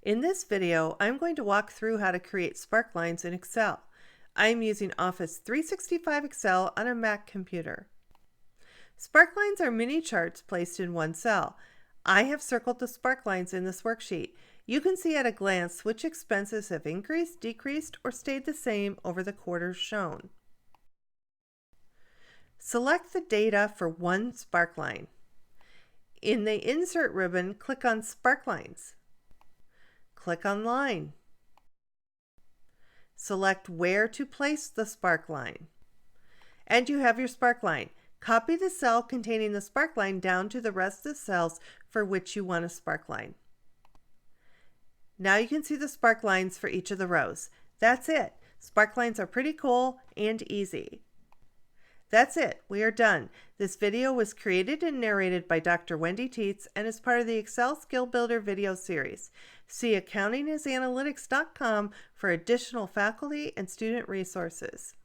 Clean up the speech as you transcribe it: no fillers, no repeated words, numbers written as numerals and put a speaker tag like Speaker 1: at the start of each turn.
Speaker 1: In this video, I'm going to walk through how to create sparklines in Excel. I'm using Office 365 Excel on a Mac computer. Sparklines are mini charts placed in one cell. I have circled the sparklines in this worksheet. You can see at a glance which expenses have increased, decreased, or stayed the same over the quarters shown. Select the data for one sparkline. In the Insert ribbon, click on Sparklines. Click on Line. Select where to place the sparkline. And you have your sparkline. Copy the cell containing the sparkline down to the rest of the cells for which you want a sparkline. Now you can see the sparklines for each of the rows. That's it. Sparklines are pretty cool and easy. That's it. We are done. This video was created and narrated by Dr. Sell-Tietz and is part of the Excel Skill Builder video series. See accountingisanalytics.com for additional faculty and student resources.